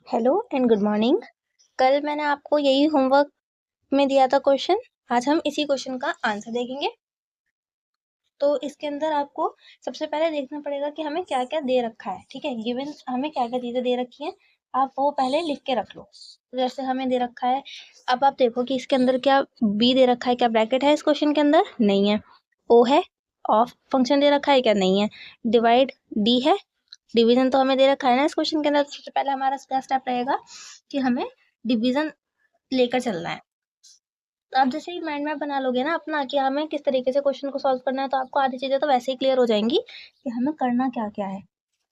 Hello and good morning. कल मैंने आपको यही होमवर्क में दिया था क्वेश्चन। आज हम इसी क्वेश्चन का आंसर देखेंगे। तो इसके अंदर आपको सबसे पहले देखना पड़ेगा कि हमें क्या क्या दे रखा है। ठीक है, गिवन हमें क्या क्या चीजें दे रखी हैं, आप वो पहले लिख के रख लो। तो जैसे हमें दे रखा है, अब आप देखो कि इसके अंदर क्या बी दे रखा है, क्या ब्रैकेट है इस क्वेश्चन के अंदर? नहीं है। ओ है। ऑफ फंक्शन दे रखा है क्या? नहीं है। डिवाइड डी है। डिवीजन तो हमें दे रखा है ना इस क्वेश्चन के अंदर। तो सबसे पहले हमारा क्या स्टेप रहेगा कि हमें डिवीजन लेकर चलना है। तो आप जैसे ही माइंड मैप बना लोगे ना अपना कि हमें किस तरीके से क्वेश्चन को सॉल्व करना है, तो आपको आधी चीजें तो वैसे ही क्लियर हो जाएंगी कि हमें करना क्या क्या है।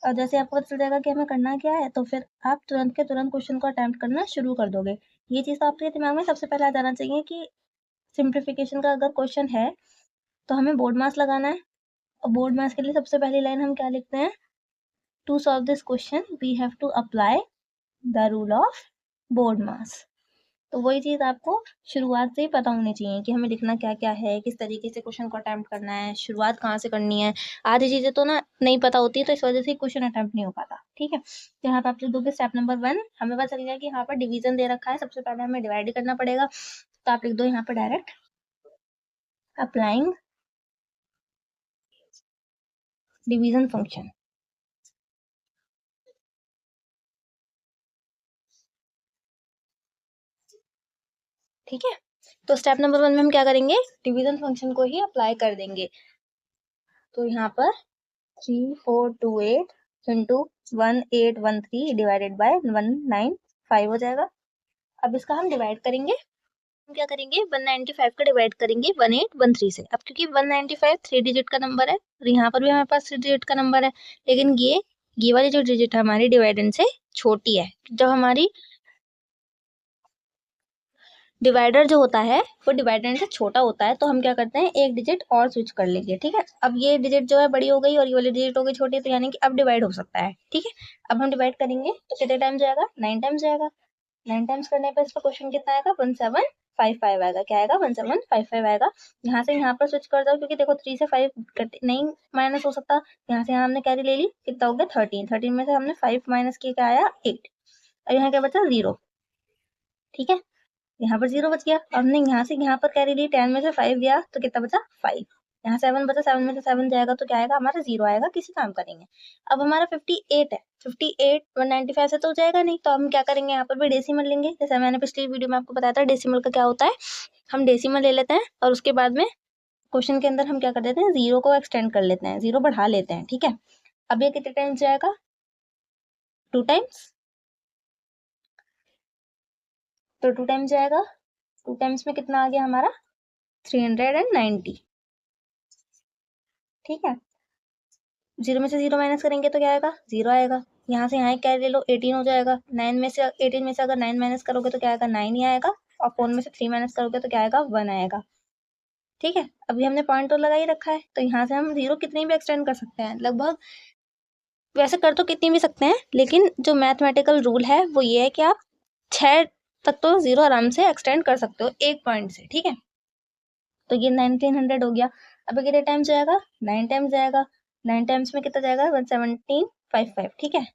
और जैसे आपको पता चल जाएगा कि हमें करना क्या है, तो फिर आप तुरंत के तुरंत क्वेश्चन को अटेम्प्ट करना शुरू कर दोगे। ये चीज तो आपके दिमाग में सबसे पहले आ जाना चाहिए कि सिंप्लीफिकेशन का अगर क्वेश्चन है तो हमें बोर्ड मास लगाना है। और बोर्ड मास के लिए सबसे पहली लाइन हम क्या लिखते हैं? To solve this question we have to apply the rule of BODMAS. तो वही चीज आपको शुरुआत से ही पता होनी चाहिए कि हमें लिखना क्या क्या है, किस तरीके से क्वेश्चन को अटेम्प्ट करना है, शुरुआत कहाँ से करनी है। आधी चीजें तो ना नहीं पता होती है, तो इस वजह से क्वेश्चन अटेम्प्ट नहीं हो पाता। ठीक है, तो यहाँ पे आप लिख दोगे स्टेप नंबर 1। हमें पता चल गया कि यहाँ पर डिवीजन दे रखा है, सबसे पहले हमें डिवाइड करना पड़ेगा। तो आप लिख दो यहाँ पर डायरेक्ट अप्लाइंग डिवीजन फंक्शन। ठीक है, तो स्टेप नंबर 1 में हम क्या करेंगे? डिवीजन फंक्शन को ही अप्लाई कर देंगे। तो यहाँ पर 3428 इंटू 1813 डिवाइडेड बाय 195 हो जाएगा। अब इसका हम डिवाइड करेंगे। हम क्या करेंगे? 195 का डिवाइड करेंगे 1813 से। अब क्योंकि 195 3 डिजिट का नंबर है और यहाँ पर भी हमारे पास 3 डिजिट का नंबर है, लेकिन ये वाली जो डिजिट है हमारी डिवाइडेंड से छोटी है। जब हमारी डिवाइडर जो होता है वो डिवाइडेंड से छोटा होता है, तो हम क्या करते हैं, एक डिजिट और स्विच कर लेंगे। ठीक है, अब ये डिजिट जो है बड़ी हो गई और ये वाली डिजिट हो गई छोटी, तो यानी कि अब डिवाइड हो सकता है। ठीक है, अब हम डिवाइड करेंगे तो कितने टाइम जाएगा? 9 टाइम्स जाएगा। 9 टाइम्स करने पर इसका क्वेश्चन कितना आएगा? 1755 आएगा। क्या आएगा? 1755 आएगा। यहाँ से यहाँ पर स्विच कर दो, क्योंकि देखो 3 से 5 नहीं माइनस हो सकता। यहाँ से यहाँ हमने कैरी ले ली, कितना हो गया? 13। 13 में से हमने 5 माइनस किया, क्या आया? 8। और यहाँ क्या बचा? 0। ठीक है, यहाँ पर 0 बच गया। हमने यहाँ से यहाँ पर कैरी ली, 10 में से 5 गया तो कितना बचा? 5। यहाँ 7 बचा, 7 में से 7 जाएगा तो क्या आएगा? हमारा 0 आएगा। किसी काम करेंगे। अब हमारा 58 है। 58 195 से तो हो जाएगा नहीं, तो हम क्या करेंगे? यहाँ पर भी डेसिमल लेंगे। जैसे मैंने पिछली वीडियो में आपको बताया था डेसिमल का क्या होता है। हम डेसिमल ले लेते हैं और उसके बाद में क्वेश्चन के अंदर हम क्या कर देते हैं? 0 को एक्सटेंड कर लेते हैं, 0 बढ़ा लेते हैं। ठीक है, अब ये कितने टाइम्स जाएगा? 2 टाइम्स। तो 2 टाइम्स जाएगा। 2 टाइम्स में कितना आ गया हमारा? 390। ठीक है, 0 में से 0 माइनस करेंगे तो क्या आएगा? 0 आएगा। यहाँ से यहाँ एक कैरी ले लो, 18 हो जाएगा। 9 में से 18 में से अगर 9 माइनस करोगे तो क्या आएगा? 9 ही आएगा। और 4 में से 3 माइनस करोगे तो क्या आएगा? 1 आएगा। ठीक है, अभी हमने पॉइंट तो लगा ही रखा है, तो यहाँ से हम 0 कितनी भी एक्सटेंड कर सकते हैं लगभग। वैसे कर तो कितनी भी सकते हैं, लेकिन जो मैथमेटिकल रूल है वो ये है कि आप 6 तक तो 0 आराम से एक्सटेंड कर सकते हो एक पॉइंट से। ठीक है, तो ये 1900 हो गया। अब कितने टाइम्स जाएगा? 9 टाइम्स जाएगा। 9 टाइम्स में कितना जाएगा? 1755। ठीक है,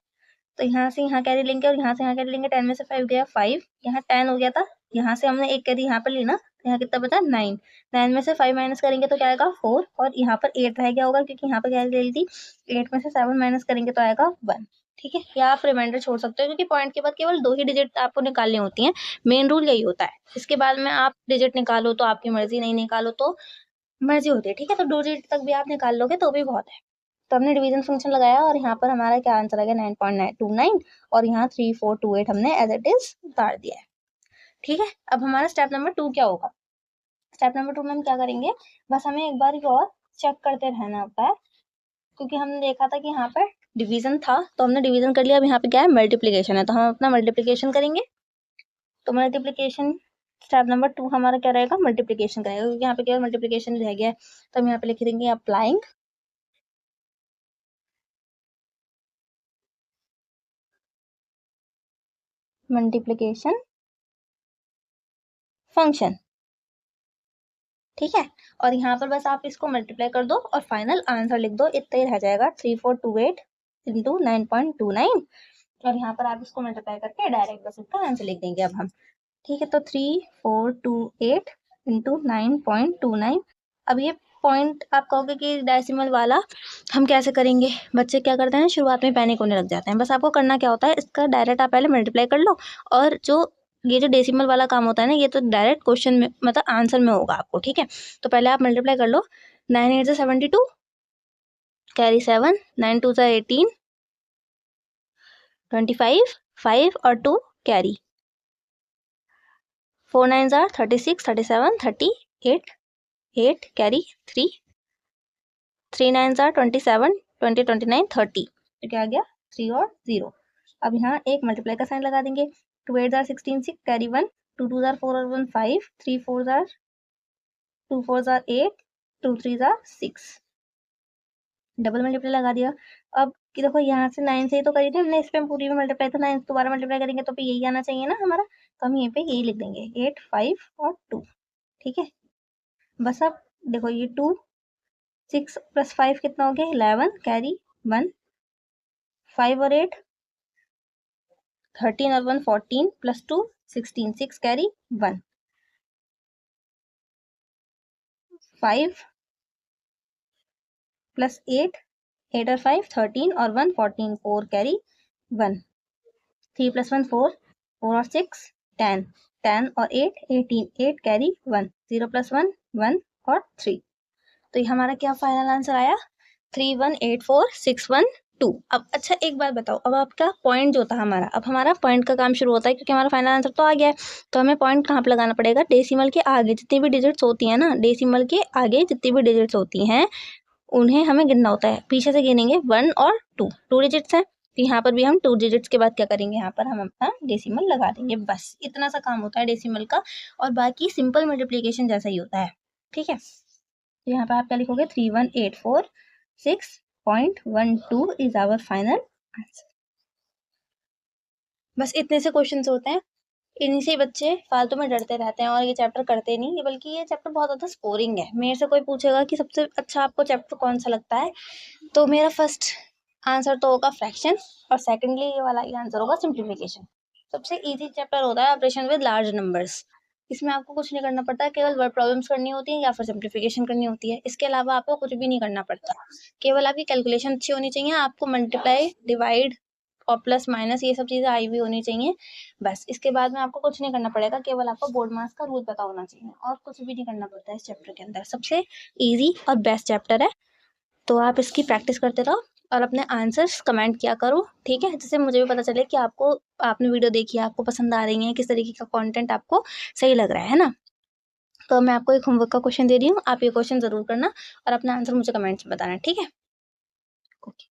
तो यहाँ से यहाँ कैरी लेंगे और यहाँ से यहाँ कैरी लेंगे। 10 में से 5 गया 5, यहाँ 10 हो गया था। यहाँ से हमने एक कैरी यहाँ पर ली ना, तो यहाँ कितना बचा? 9। 9 में से 5 माइनस करेंगे तो क्या आएगा? 4। और यहाँ पर 8 रह गया होगा, क्योंकि यहाँ पर कैरी ले ली थी। 8 में से 7 माइनस करेंगे तो आएगा 1। ठीक है, या आप रिमाइंडर छोड़ सकते हो, क्योंकि पॉइंट के बाद केवल 2 ही डिजिट आपको निकालनी होती हैं। मेन रूल यही होता है। इसके बाद में आप डिजिट निकालो तो आपकी मर्जी, नहीं निकालो तो मर्जी होती है। ठीक है, तो 2 डिजिट तक भी आप निकाल लोगे तो भी बहुत है। तो हमने डिवीजन फंक्शन लगाया और यहाँ पर हमारा क्या आंसर आ गया? 9.29 और यहाँ 3428 हमने एज इट इज उतार दिया है। ठीक है, अब हमारा स्टेप नंबर 2 क्या होगा? स्टेप नंबर 2 में हम क्या करेंगे? बस हमें एक बार और चेक करते रहना होता है, क्योंकि हमने देखा था कि यहाँ पर डिवीजन था तो हमने डिवीजन कर लिया। अब यहाँ पे क्या है? मल्टीप्लीकेशन है, तो हम अपना मल्टीप्लीकेशन करेंगे। तो मल्टीप्लीकेशन स्टेप नंबर 2 हमारा क्या रहेगा? मल्टीप्लीकेशन करेगा, क्योंकि यहाँ पे केवल मल्टीप्लीकेशन रह गया है। तो हम यहाँ पे लिख देंगे अप्लाइंग मल्टीप्लीकेशन फंक्शन। ठीक है, और यहाँ पर बस आप इसको मल्टीप्लाई कर दो और फाइनल आंसर लिख दो। इतना ही रह जाएगा 3428 इंटू 9.29 और यहाँ पर आप इसको मल्टीप्लाई करके डायरेक्ट बस इसका आंसर लिख देंगे अब हम। ठीक है, तो 3428 इंटू 9.29। अब ये पॉइंट आप कहोगे कि डेसिमल वाला हम कैसे करेंगे। बच्चे क्या करते हैं, शुरुआत में पैनिक होने लग जाते हैं। बस आपको करना क्या होता है, इसका डायरेक्ट आप पहले मल्टीप्लाई कर लो, और जो ये जो डेसिमल वाला काम होता है ना, ये तो डायरेक्ट क्वेश्चन में मतलब आंसर में होगा आपको। ठीक है, तो पहले आप मल्टीप्लाई कर लो। 9 8 72, कैरी 7, 9 2 18, 25, 5 और 2 कैरी, 4 9 36, 37, 38, 8 कैरी 3, 3 9 27, 20 29 30। तो क्या आ गया, 3 और 0। अब यहाँ एक मल्टीप्लाई का साइन लगा देंगे। 2 8 16, 6 कैरी 1, 2 2 4 और 1 5, 3 4 2 4 8, 2 3 6। डबल मल्टीप्लाई लगा दिया। अब कि देखो यहाँ से 9 से ही तो करी थी हमने, इस पे पूरी में मल्टीप्लाई, तो 9 दोबारा मल्टीप्लाई करेंगे तो यही आना चाहिए ना हमारा, तो हम यहीं पे यही लिख देंगे 8 5 और 2। ठीक है, बस अब देखो ये 2 6 + 5 कितना हो गया, 11 कैरी 1, 5 और 8 13 और 1 14 + 2 16, 6 कैरी 1, 5 + 8 8 और 5 13 और 1 14, 4 कैरी 1, 3 + 1 4, 4 और 6 10, 10 और 8 18, 8 कैरी 1, 0 + 1 1 और 3। तो ये हमारा क्या फाइनल आंसर आया, 3184612। अब अच्छा एक बात बताओ, अब आपका पॉइंट जो था हमारा, अब हमारा पॉइंट का काम शुरू होता है, क्योंकि हमारा फाइनल आंसर तो आ गया है। तो हमें पॉइंट कहाँ पे लगाना पड़ेगा, डेसिमल के आगे जितनी भी डिजिट्स होती हैं ना, डेसिमल के आगे जितनी भी डिजिट्स होती हैं उन्हें हमें गिनना होता है। पीछे से गिनेंगे 1 और 2, 2 डिजिट्स हैं, तो यहाँ पर भी हम 2 डिजिट्स के बाद क्या करेंगे, यहाँ पर हम अपना डेसिमल लगा देंगे। बस इतना सा काम होता है डेसिमल का, और बाकी सिंपल मल्टीप्लीकेशन जैसा ही होता है। ठीक है, तो यहाँ पर आप क्या लिखोगे, 31846.12 इज आवर फाइनल आंसर। बस इतने से क्वेश्चंस होते हैं, इन्हीं से बच्चे फालतू में डरते रहते हैं और ये चैप्टर करते नहीं है, बल्कि ये चैप्टर बहुत ज़्यादा स्कोरिंग है। मेरे से कोई पूछेगा कि सबसे अच्छा आपको चैप्टर कौन सा लगता है, तो मेरा फर्स्ट आंसर तो होगा फ्रैक्शन, और सेकेंडली ये वाला ही आंसर होगा सिंप्लीफिकेशन। सबसे ईजी चैप्टर होता है ऑपरेशन विद लार्ज नंबर्स। इसमें आपको कुछ नहीं करना पड़ता, केवल वर्ड प्रॉब्लम्स करनी होती है या फिर सिंप्लीफिकेशन करनी होती है। इसके अलावा आपको कुछ भी नहीं करना पड़ता, केवल आपकी कैलकुलेशन अच्छी होनी चाहिए, आपको मल्टीप्लाई डिवाइड और प्लस माइनस ये सब चीज़ें आई हुई होनी चाहिए। बस इसके बाद में आपको कुछ नहीं करना पड़ेगा, केवल आपको बोर्ड मार्क्स का रूल पता होना चाहिए, और कुछ भी नहीं करना पड़ता है इस चैप्टर के अंदर। सबसे ईजी और बेस्ट चैप्टर है, तो आप इसकी प्रैक्टिस करते रहो और अपने आंसर्स कमेंट किया करो। ठीक है, जिससे मुझे भी पता चले कि आपने वीडियो देखी है, आपको पसंद आ रही है, किस तरीके का कंटेंट आपको सही लग रहा है ना। तो मैं आपको एक होमवर्क का क्वेश्चन दे रही हूँ, आप ये क्वेश्चन ज़रूर करना और अपना आंसर मुझे कमेंट्स में बताना। ठीक है, ओके।